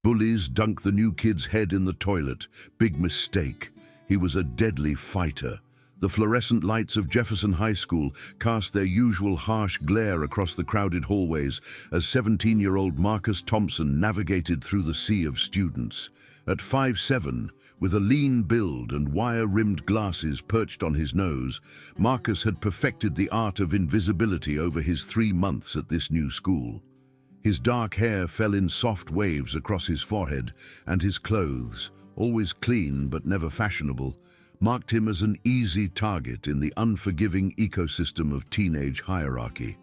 Bullies dunk the new kid's head in the toilet. Big mistake. He was a deadly fighter. The fluorescent lights of Jefferson High School cast their usual harsh glare across the crowded hallways as 17-year-old Marcus Thompson navigated through the sea of students. At 5'7", with a lean build and wire-rimmed glasses perched on his nose, Marcus had perfected the art of invisibility over his 3 months at this new school. His dark hair fell in soft waves across his forehead, and his clothes, always clean but never fashionable, marked him as an easy target in the unforgiving ecosystem of teenage hierarchy.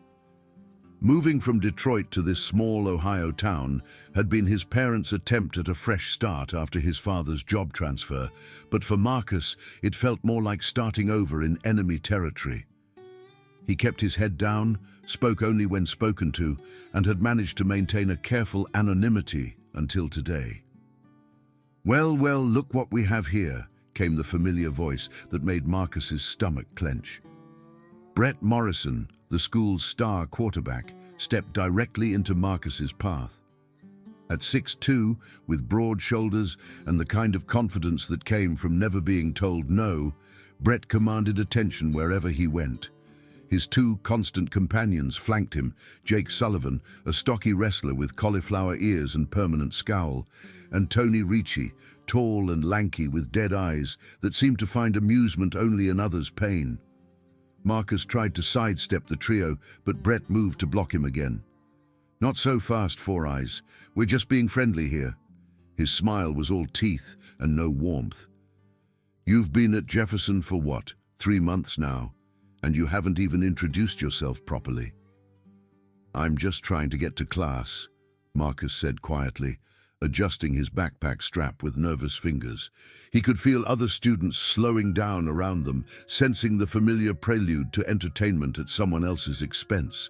Moving from Detroit to this small Ohio town had been his parents' attempt at a fresh start after his father's job transfer, but for Marcus, it felt more like starting over in enemy territory. He kept his head down, spoke only when spoken to, and had managed to maintain a careful anonymity until today. Well, look what we have here," came the familiar voice that made Marcus's stomach clench. Brett Morrison, the school's star quarterback, stepped directly into Marcus's path. At 6'2", with broad shoulders and the kind of confidence that came from never being told no, Brett commanded attention wherever he went. His 2 constant companions flanked him, Jake Sullivan, a stocky wrestler with cauliflower ears and permanent scowl, and Tony Ricci, tall and lanky with dead eyes that seemed to find amusement only in others' pain. Marcus tried to sidestep the trio, but Brett moved to block him again. "Not so fast, Four Eyes. We're just being friendly here." His smile was all teeth and no warmth. "You've been at Jefferson for what, 3 months now, and you haven't even introduced yourself properly." "I'm just trying to get to class," Marcus said quietly, adjusting his backpack strap with nervous fingers. He could feel other students slowing down around them, sensing the familiar prelude to entertainment at someone else's expense.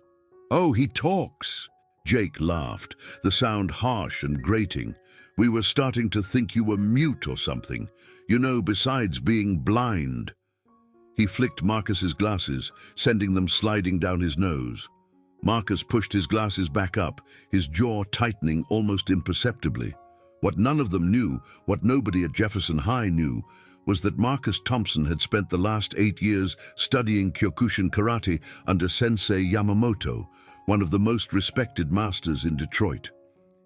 "Oh, he talks!" Jake laughed, the sound harsh and grating. "We were starting to think you were mute or something. You know, besides being blind." He flicked Marcus's glasses, sending them sliding down his nose. Marcus pushed his glasses back up, his jaw tightening almost imperceptibly. What none of them knew, what nobody at Jefferson High knew, was that Marcus Thompson had spent the last 8 years studying Kyokushin karate under Sensei Yamamoto, one of the most respected masters in Detroit.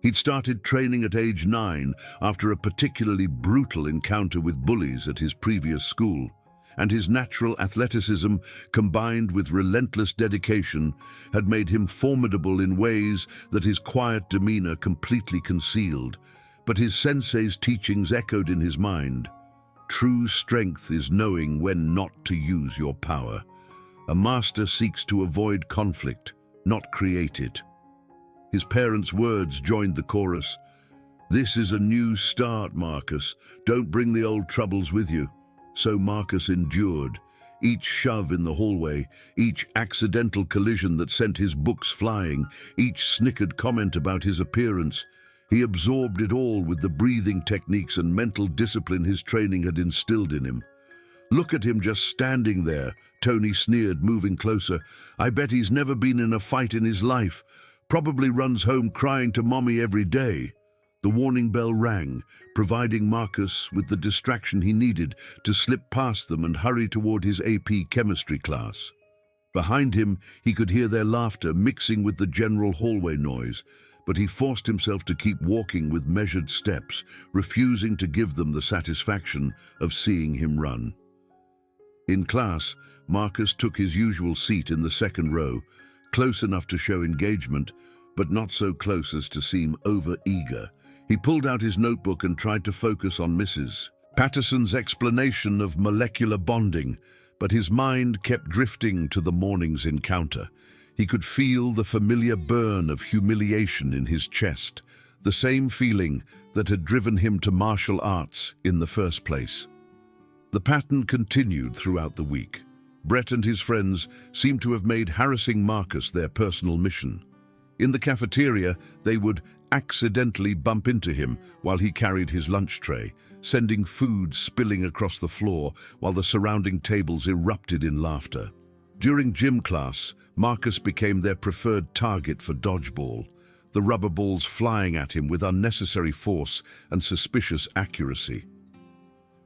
He'd started training at age 9 after a particularly brutal encounter with bullies at his previous school, and his natural athleticism, combined with relentless dedication, had made him formidable in ways that his quiet demeanor completely concealed. But his sensei's teachings echoed in his mind. True strength is knowing when not to use your power. A master seeks to avoid conflict, not create it. His parents' words joined the chorus. "This is a new start, Marcus. Don't bring the old troubles with you." So Marcus endured. Each shove in the hallway, each accidental collision that sent his books flying, each snickered comment about his appearance. He absorbed it all with the breathing techniques and mental discipline his training had instilled in him. "Look at him just standing there," Tony sneered, moving closer. "I bet he's never been in a fight in his life. Probably runs home crying to mommy every day." The warning bell rang, providing Marcus with the distraction he needed to slip past them and hurry toward his AP chemistry class. Behind him, he could hear their laughter mixing with the general hallway noise, but he forced himself to keep walking with measured steps, refusing to give them the satisfaction of seeing him run. In class, Marcus took his usual seat in the second row, close enough to show engagement, but not so close as to seem over-eager. He pulled out his notebook and tried to focus on Mrs. Patterson's explanation of molecular bonding, but his mind kept drifting to the morning's encounter. He could feel the familiar burn of humiliation in his chest, the same feeling that had driven him to martial arts in the first place. The pattern continued throughout the week. Brett and his friends seemed to have made harassing Marcus their personal mission. In the cafeteria, they would accidentally bump into him while he carried his lunch tray, sending food spilling across the floor while the surrounding tables erupted in laughter. During gym class, Marcus became their preferred target for dodgeball. the rubber balls flying at him with unnecessary force and suspicious accuracy.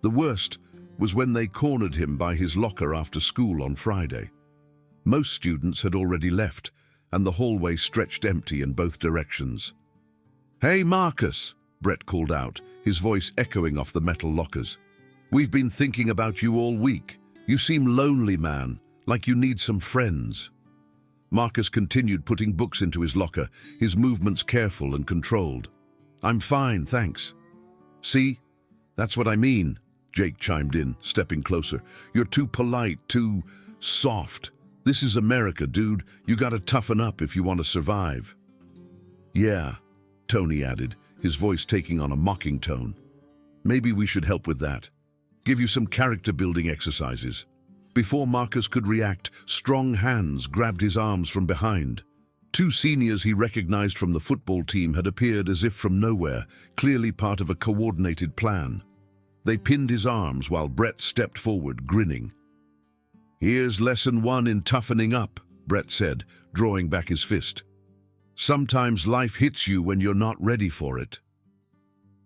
The worst was when they cornered him by his locker after school on Friday. Most students had already left, and the hallway stretched empty in both directions. "Hey, Marcus," Brett called out, his voice echoing off the metal lockers. "We've been thinking about you all week. You seem lonely, man, like you need some friends." Marcus continued putting books into his locker, his movements careful and controlled. "I'm fine, thanks." "See? That's what I mean," Jake chimed in, stepping closer. "You're too polite, too soft. This is America, dude. You gotta toughen up if you want to survive." "Yeah," Tony added, his voice taking on a mocking tone. "Maybe we should help with that. Give you some character-building exercises." Before Marcus could react, strong hands grabbed his arms from behind. Two seniors he recognized from the football team had appeared as if from nowhere, clearly part of a coordinated plan. They pinned his arms while Brett stepped forward, grinning. "Here's lesson 1 in toughening up," Brett said, drawing back his fist. "Sometimes life hits you when you're not ready for it."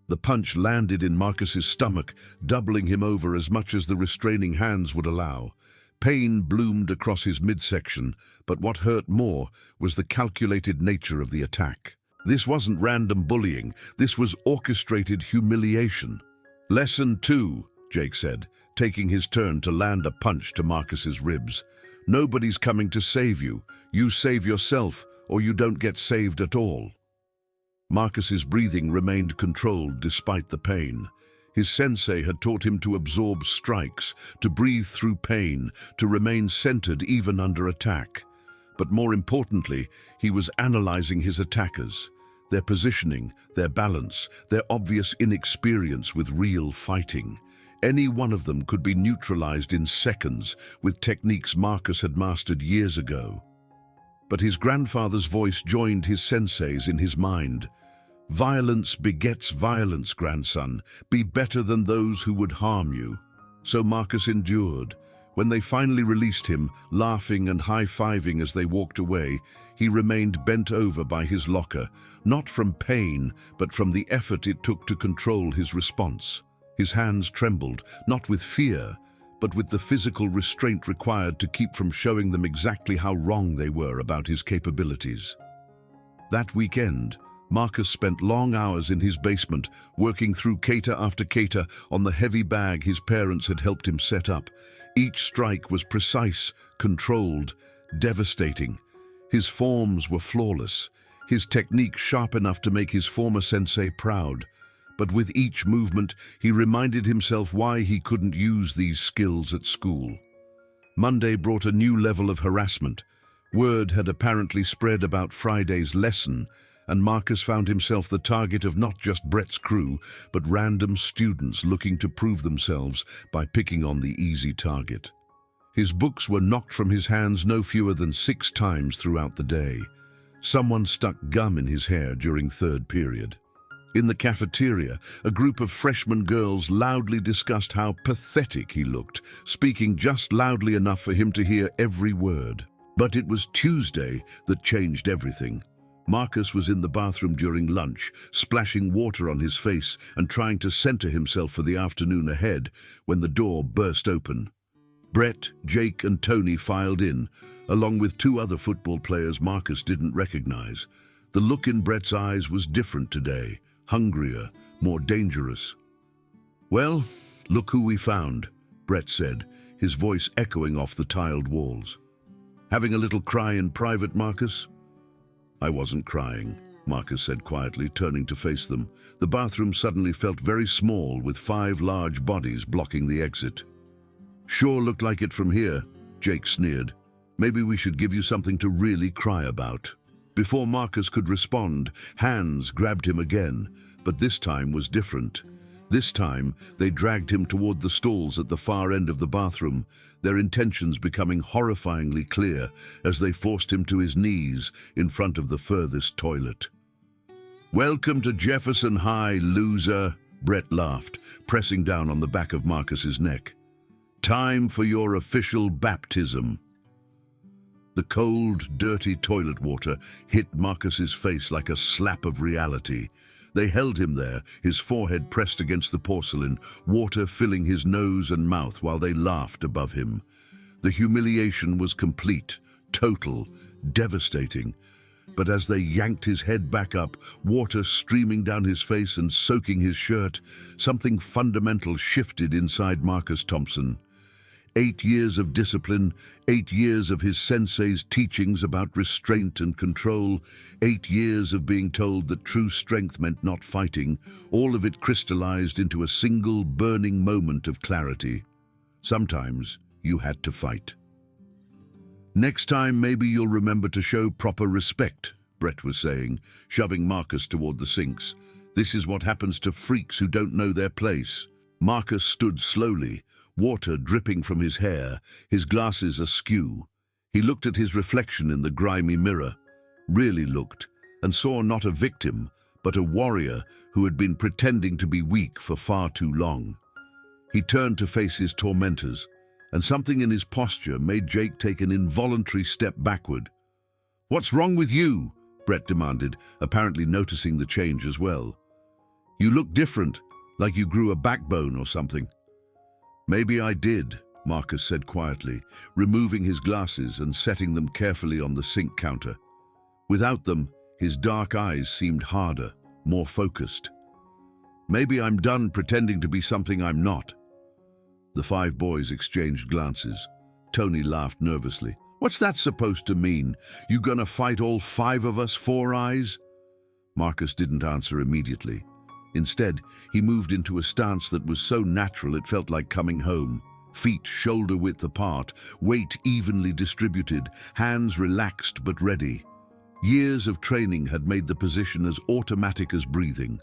The punch landed in Marcus's stomach, doubling him over as much as the restraining hands would allow. Pain bloomed across his midsection, but what hurt more was the calculated nature of the attack. This wasn't random bullying, this was orchestrated humiliation. "Lesson 2, Jake said, taking his turn to land a punch to Marcus's ribs. "Nobody's coming to save you. You save yourself, or you don't get saved at all." Marcus's breathing remained controlled despite the pain. His sensei had taught him to absorb strikes, to breathe through pain, to remain centered even under attack. But more importantly, he was analyzing his attackers, their positioning, their balance, their obvious inexperience with real fighting. Any one of them could be neutralized in seconds with techniques Marcus had mastered years ago. But his grandfather's voice joined his sensei's in his mind. "Violence begets violence, grandson. Be better than those who would harm you." So Marcus endured. When they finally released him, laughing and high-fiving as they walked away, he remained bent over by his locker, not from pain, but from the effort it took to control his response. His hands trembled, not with fear, but with the physical restraint required to keep from showing them exactly how wrong they were about his capabilities. That weekend, Marcus spent long hours in his basement, working through kata after kata on the heavy bag his parents had helped him set up. Each strike was precise, controlled, devastating. His forms were flawless, his technique sharp enough to make his former sensei proud. But with each movement, he reminded himself why he couldn't use these skills at school. Monday brought a new level of harassment. Word had apparently spread about Friday's lesson, and Marcus found himself the target of not just Brett's crew, but random students looking to prove themselves by picking on the easy target. His books were knocked from his hands no fewer than 6 times throughout the day. Someone stuck gum in his hair during third period. In the cafeteria, a group of freshman girls loudly discussed how pathetic he looked, speaking just loudly enough for him to hear every word. But it was Tuesday that changed everything. Marcus was in the bathroom during lunch, splashing water on his face and trying to center himself for the afternoon ahead, when the door burst open. Brett, Jake, and Tony filed in, along with 2 other football players Marcus didn't recognize. The look in Brett's eyes was different today, hungrier, more dangerous. "Well, look who we found," Brett said, his voice echoing off the tiled walls. "Having a little cry in private, Marcus?" "I wasn't crying," Marcus said quietly, turning to face them. The bathroom suddenly felt very small, with 5 large bodies blocking the exit. "Sure looked like it from here," Jake sneered. "Maybe we should give you something to really cry about." Before Marcus could respond, hands grabbed him again, but this time was different. This time, they dragged him toward the stalls at the far end of the bathroom, their intentions becoming horrifyingly clear as they forced him to his knees in front of the furthest toilet. "Welcome to Jefferson High, loser," Brett laughed, pressing down on the back of Marcus's neck. "Time for your official baptism." The cold, dirty toilet water hit Marcus's face like a slap of reality. They held him there, his forehead pressed against the porcelain, water filling his nose and mouth while they laughed above him. The humiliation was complete, total, devastating. But as they yanked his head back up, water streaming down his face and soaking his shirt, something fundamental shifted inside Marcus Thompson. 8 years of discipline, 8 years of his sensei's teachings about restraint and control, 8 years of being told that true strength meant not fighting, all of it crystallized into a single burning moment of clarity. Sometimes you had to fight. "Next time, maybe you'll remember to show proper respect," Brett was saying, shoving Marcus toward the sinks. "This is what happens to freaks who don't know their place." Marcus stood slowly, water dripping from his hair, his glasses askew. He looked at his reflection in the grimy mirror, really looked, and saw not a victim, but a warrior who had been pretending to be weak for far too long. He turned to face his tormentors, and something in his posture made Jake take an involuntary step backward. "What's wrong with you?" Brett demanded, apparently noticing the change as well. "You look different, like you grew a backbone or something." "Maybe I did," Marcus said quietly, removing his glasses and setting them carefully on the sink counter. Without them, his dark eyes seemed harder, more focused. "Maybe I'm done pretending to be something I'm not." The 5 boys exchanged glances. Tony laughed nervously. "What's that supposed to mean? You gonna fight all 5 of us, Four Eyes?" Marcus didn't answer immediately. Instead, he moved into a stance that was so natural it felt like coming home. Feet shoulder-width apart, weight evenly distributed, hands relaxed but ready. Years of training had made the position as automatic as breathing.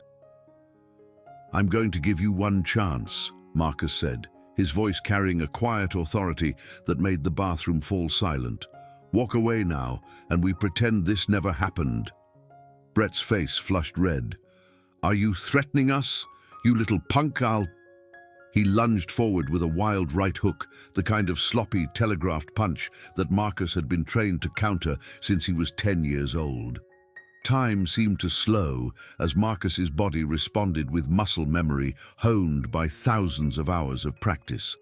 "I'm going to give you one chance," Marcus said, his voice carrying a quiet authority that made the bathroom fall silent. "Walk away now, and we pretend this never happened." Brett's face flushed red. "Are you threatening us? You little punk, I'll—" He lunged forward with a wild right hook, the kind of sloppy, telegraphed punch that Marcus had been trained to counter since he was 10 years old. Time seemed to slow as Marcus's body responded with muscle memory honed by thousands of hours of practice.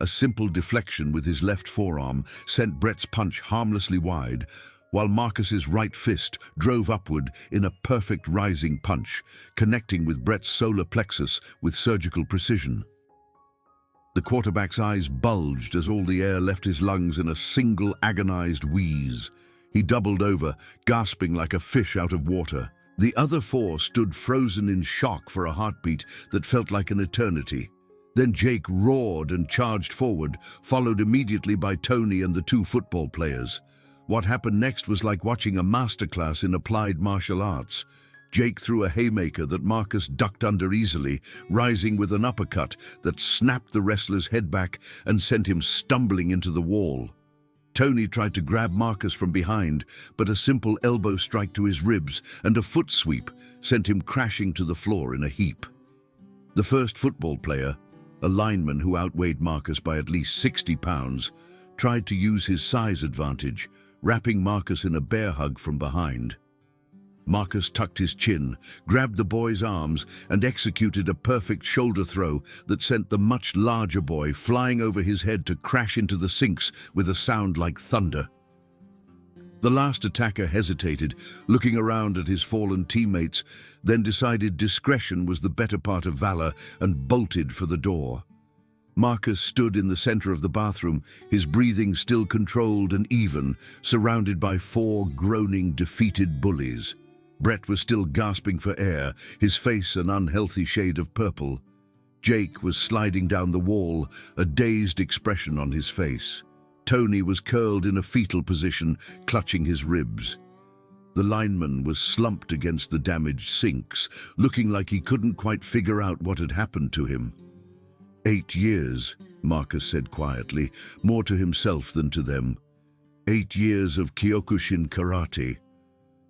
A simple deflection with his left forearm sent Brett's punch harmlessly wide, while Marcus's right fist drove upward in a perfect rising punch, connecting with Brett's solar plexus with surgical precision. The quarterback's eyes bulged as all the air left his lungs in a single agonized wheeze. He doubled over, gasping like a fish out of water. The other 4 stood frozen in shock for a heartbeat that felt like an eternity. Then Jake roared and charged forward, followed immediately by Tony and the 2 football players. What happened next was like watching a masterclass in applied martial arts. Jake threw a haymaker that Marcus ducked under easily, rising with an uppercut that snapped the wrestler's head back and sent him stumbling into the wall. Tony tried to grab Marcus from behind, but a simple elbow strike to his ribs and a foot sweep sent him crashing to the floor in a heap. The first football player, a lineman who outweighed Marcus by at least 60 pounds, tried to use his size advantage, wrapping Marcus in a bear hug from behind. Marcus tucked his chin, grabbed the boy's arms, and executed a perfect shoulder throw that sent the much larger boy flying over his head to crash into the sinks with a sound like thunder. The last attacker hesitated, looking around at his fallen teammates, then decided discretion was the better part of valor and bolted for the door. Marcus stood in the center of the bathroom, his breathing still controlled and even, surrounded by 4 groaning, defeated bullies. Brett was still gasping for air, his face an unhealthy shade of purple. Jake was sliding down the wall, a dazed expression on his face. Tony was curled in a fetal position, clutching his ribs. The lineman was slumped against the damaged sinks, looking like he couldn't quite figure out what had happened to him. 8 years, Marcus said quietly, more to himself than to them. 8 years of Kyokushin karate.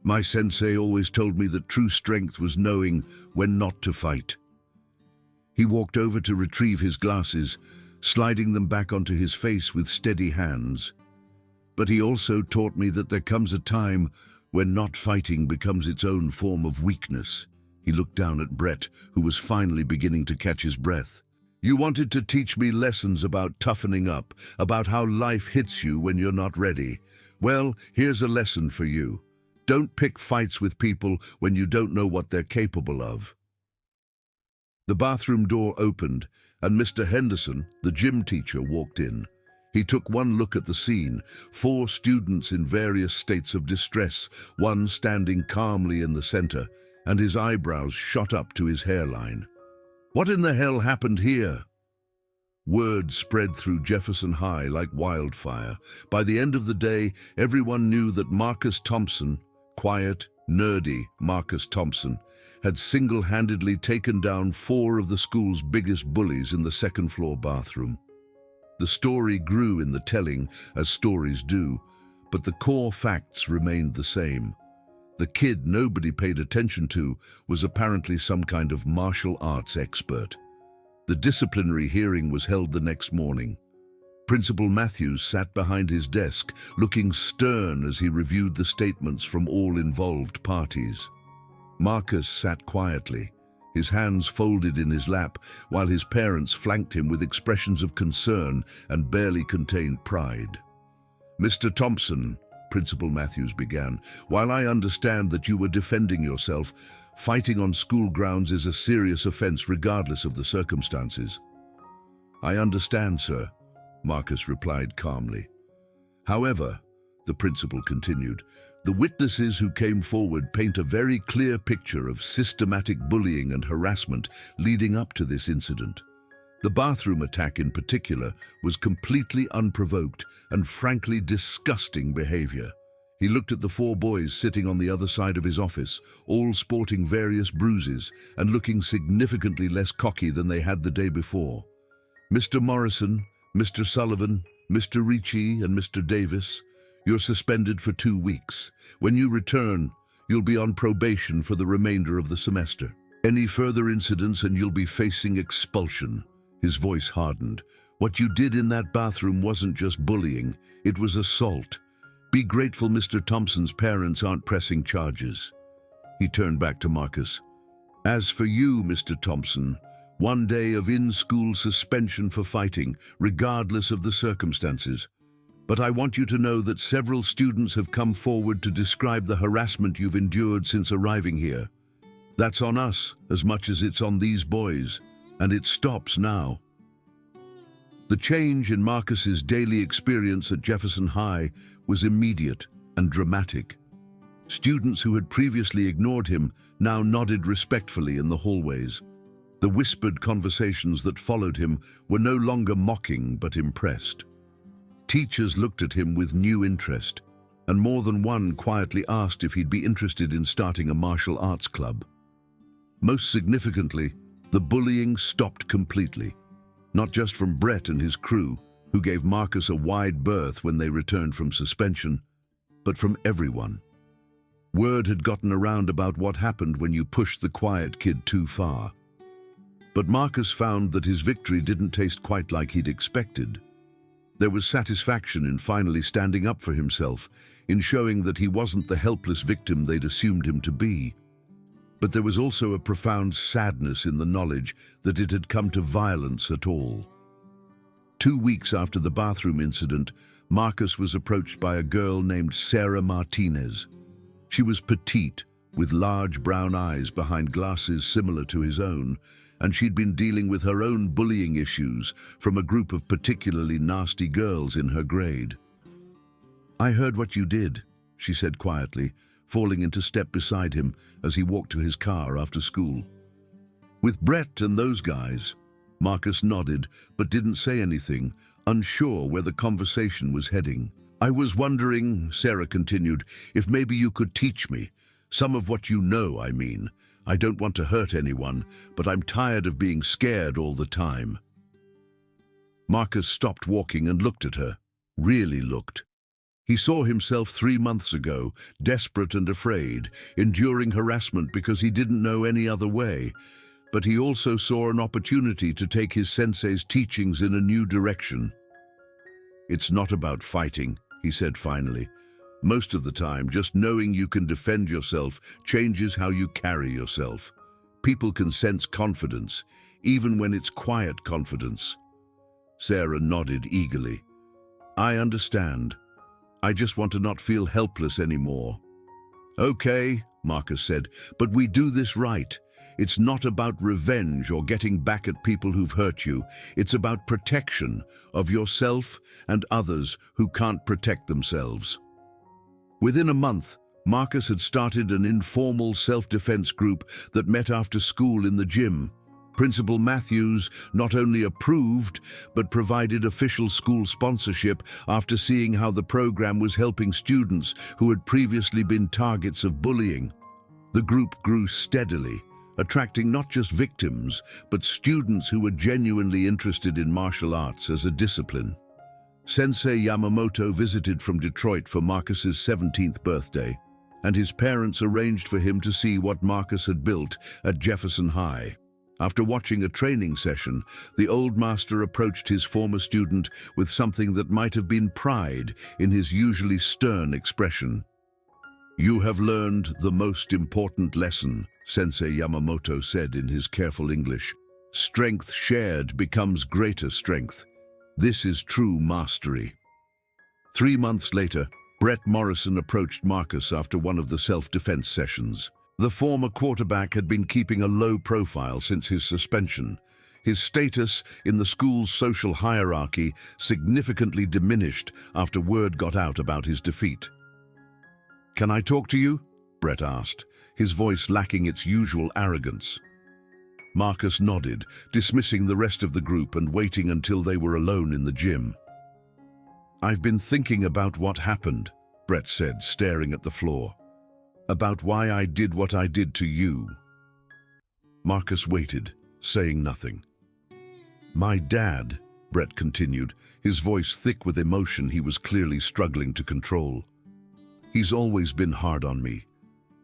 My sensei always told me that true strength was knowing when not to fight. He walked over to retrieve his glasses, sliding them back onto his face with steady hands. But he also taught me that there comes a time when not fighting becomes its own form of weakness. He looked down at Brett, who was finally beginning to catch his breath. You wanted to teach me lessons about toughening up, about how life hits you when you're not ready. Well, here's a lesson for you. Don't pick fights with people when you don't know what they're capable of. The bathroom door opened, and Mr. Henderson, the gym teacher, walked in. He took one look at the scene, 4 students in various states of distress, one standing calmly in the center, and his eyebrows shot up to his hairline. What in the hell happened here? Word spread through Jefferson High like wildfire. By the end of the day, everyone knew that Marcus Thompson, quiet, nerdy Marcus Thompson, had single-handedly taken down 4 of the school's biggest bullies in the second-floor bathroom. The story grew in the telling, as stories do, but the core facts remained the same. The kid nobody paid attention to was apparently some kind of martial arts expert. The disciplinary hearing was held the next morning. Principal Matthews sat behind his desk, looking stern as he reviewed the statements from all involved parties. Marcus sat quietly, his hands folded in his lap, while his parents flanked him with expressions of concern and barely contained pride. Mr. Thompson, Principal Matthews began, while I understand that you were defending yourself, fighting on school grounds is a serious offense regardless of the circumstances. I understand, sir, Marcus replied calmly. However, the principal continued, the witnesses who came forward paint a very clear picture of systematic bullying and harassment leading up to this incident. The bathroom attack in particular was completely unprovoked and frankly disgusting behavior. He looked at the 4 boys sitting on the other side of his office, all sporting various bruises and looking significantly less cocky than they had the day before. Mr. Morrison, Mr. Sullivan, Mr. Ricci, and Mr. Davis, you're suspended for 2 weeks. When you return, you'll be on probation for the remainder of the semester. Any further incidents and you'll be facing expulsion. His voice hardened. What you did in that bathroom wasn't just bullying, it was assault. Be grateful Mr. Thompson's parents aren't pressing charges. He turned back to Marcus. As for you, Mr. Thompson, 1 day of in-school suspension for fighting, regardless of the circumstances. But I want you to know that several students have come forward to describe the harassment you've endured since arriving here. That's on us as much as it's on these boys, and it stops now. The change in Marcus's daily experience at Jefferson High was immediate and dramatic. Students who had previously ignored him now nodded respectfully in the hallways. The whispered conversations that followed him were no longer mocking but impressed. Teachers looked at him with new interest, and more than one quietly asked if he'd be interested in starting a martial arts club. Most significantly, the bullying stopped completely, not just from Brett and his crew, who gave Marcus a wide berth when they returned from suspension, but from everyone. Word had gotten around about what happened when you pushed the quiet kid too far. But Marcus found that his victory didn't taste quite like he'd expected. There was satisfaction in finally standing up for himself, in showing that he wasn't the helpless victim they'd assumed him to be. But there was also a profound sadness in the knowledge that it had come to violence at all. 2 weeks after the bathroom incident, Marcus was approached by a girl named Sarah Martinez. She was petite, with large brown eyes behind glasses similar to his own, and she'd been dealing with her own bullying issues from a group of particularly nasty girls in her grade. I heard what you did, she said quietly, falling into step beside him as he walked to his car after school. With Brett and those guys, Marcus nodded but didn't say anything, unsure where the conversation was heading. I was wondering, Sarah continued, if maybe you could teach me. Some of what you know, I mean. I don't want to hurt anyone, but I'm tired of being scared all the time. Marcus stopped walking and looked at her. Really looked. He saw himself 3 months ago, desperate and afraid, enduring harassment because he didn't know any other way. But he also saw an opportunity to take his sensei's teachings in a new direction. It's not about fighting, he said finally. Most of the time, just knowing you can defend yourself changes how you carry yourself. People can sense confidence, even when it's quiet confidence. Sarah nodded eagerly. I understand. I just want to not feel helpless anymore. Okay, Marcus said, but we do this right. It's not about revenge or getting back at people who've hurt you. It's about protection of yourself and others who can't protect themselves. Within a month, Marcus had started an informal self-defense group that met after school in the gym. Principal Matthews not only approved, but provided official school sponsorship after seeing how the program was helping students who had previously been targets of bullying. The group grew steadily, attracting not just victims, but students who were genuinely interested in martial arts as a discipline. Sensei Yamamoto visited from Detroit for Marcus's 17th birthday, and his parents arranged for him to see what Marcus had built at Jefferson High. After watching a training session, the old master approached his former student with something that might have been pride in his usually stern expression. You have learned the most important lesson, Sensei Yamamoto said in his careful English. Strength shared becomes greater strength. This is true mastery. 3 months later, Brett Morrison approached Marcus after one of the self-defense sessions. The former quarterback had been keeping a low profile since his suspension. His status in the school's social hierarchy significantly diminished after word got out about his defeat. Can I talk to you? Brett asked, his voice lacking its usual arrogance. Marcus nodded, dismissing the rest of the group and waiting until they were alone in the gym. I've been thinking about what happened, Brett said, staring at the floor. About why I did what I did to you. Marcus waited, saying nothing. My dad, Brett continued, his voice thick with emotion he was clearly struggling to control. He's always been hard on me.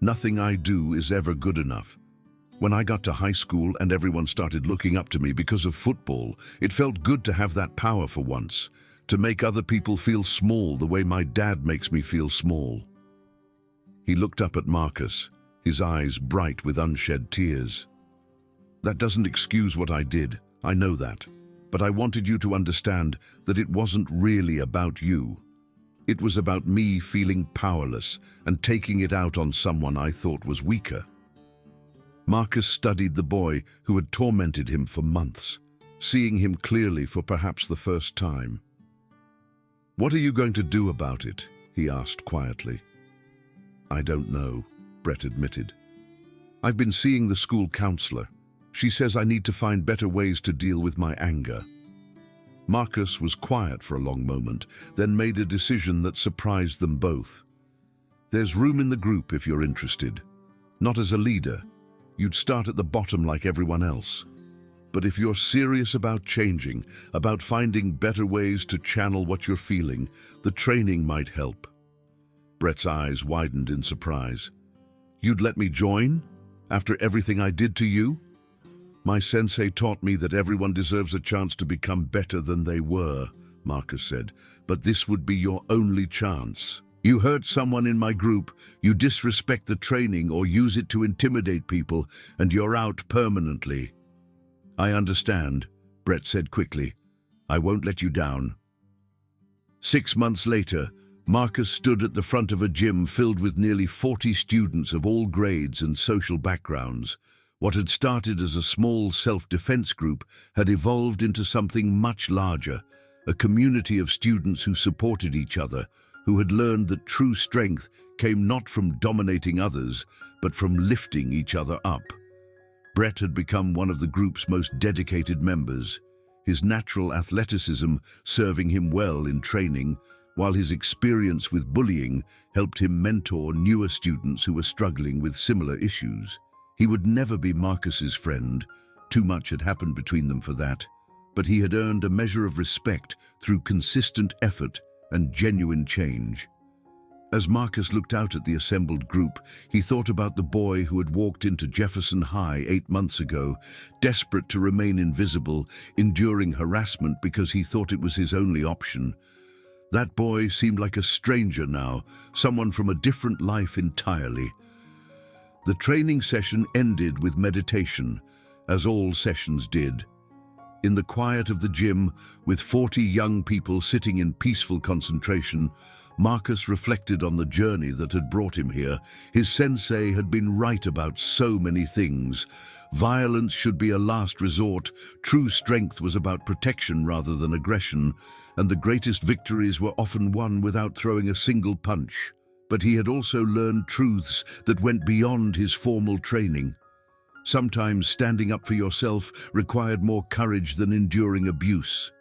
Nothing I do is ever good enough. When I got to high school and everyone started looking up to me because of football, it felt good to have that power for once, to make other people feel small the way my dad makes me feel small. He looked up at Marcus, his eyes bright with unshed tears. That doesn't excuse what I did, I know that, but I wanted you to understand that it wasn't really about you. It was about me feeling powerless and taking it out on someone I thought was weaker. Marcus studied the boy who had tormented him for months, seeing him clearly for perhaps the first time. What are you going to do about it? He asked quietly. I don't know, Brett admitted. I've been seeing the school counselor. She says I need to find better ways to deal with my anger. Marcus was quiet for a long moment, then made a decision that surprised them both. There's room in the group if you're interested. Not as a leader. You'd start at the bottom like everyone else. But if you're serious about changing, about finding better ways to channel what you're feeling, the training might help. Brett's eyes widened in surprise. You'd let me join? After everything I did to you? My sensei taught me that everyone deserves a chance to become better than they were, Marcus said, but this would be your only chance. You hurt someone in my group, you disrespect the training or use it to intimidate people, and you're out permanently. I understand, Brett said quickly. I won't let you down. 6 months later, Marcus stood at the front of a gym filled with nearly 40 students of all grades and social backgrounds. What had started as a small self-defense group had evolved into something much larger, a community of students who supported each other, who had learned that true strength came not from dominating others, but from lifting each other up. Brett had become one of the group's most dedicated members, his natural athleticism serving him well in training, while his experience with bullying helped him mentor newer students who were struggling with similar issues. He would never be Marcus's friend, too much had happened between them for that, but he had earned a measure of respect through consistent effort and genuine change. As Marcus looked out at the assembled group, he thought about the boy who had walked into Jefferson High 8 months ago, desperate to remain invisible, enduring harassment because he thought it was his only option. That boy seemed like a stranger now, someone from a different life entirely. The training session ended with meditation, as all sessions did. In the quiet of the gym, with 40 young people sitting in peaceful concentration, Marcus reflected on the journey that had brought him here. His sensei had been right about so many things. Violence should be a last resort, true strength was about protection rather than aggression, and the greatest victories were often won without throwing a single punch. But he had also learned truths that went beyond his formal training. Sometimes standing up for yourself required more courage than enduring abuse.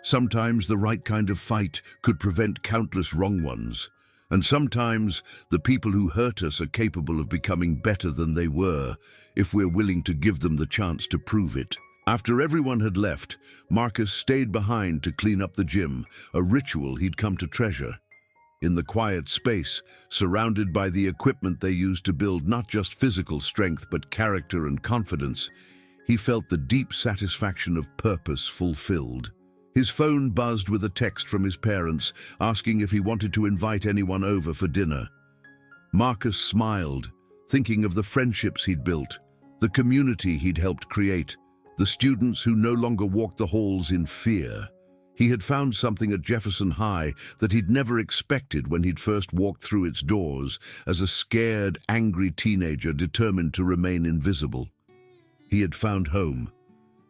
Sometimes the right kind of fight could prevent countless wrong ones. And sometimes the people who hurt us are capable of becoming better than they were if we're willing to give them the chance to prove it. After everyone had left, Marcus stayed behind to clean up the gym, a ritual he'd come to treasure. In the quiet space, surrounded by the equipment they used to build not just physical strength but character and confidence, he felt the deep satisfaction of purpose fulfilled. His phone buzzed with a text from his parents asking if he wanted to invite anyone over for dinner. Marcus smiled, thinking of the friendships he'd built, the community he'd helped create, the students who no longer walked the halls in fear. He had found something at Jefferson High that he'd never expected when he'd first walked through its doors as a scared, angry teenager determined to remain invisible. He had found home,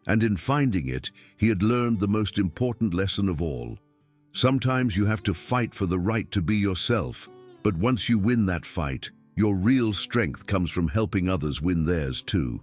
and in finding it, he had learned the most important lesson of all. Sometimes you have to fight for the right to be yourself, but once you win that fight, your real strength comes from helping others win theirs too.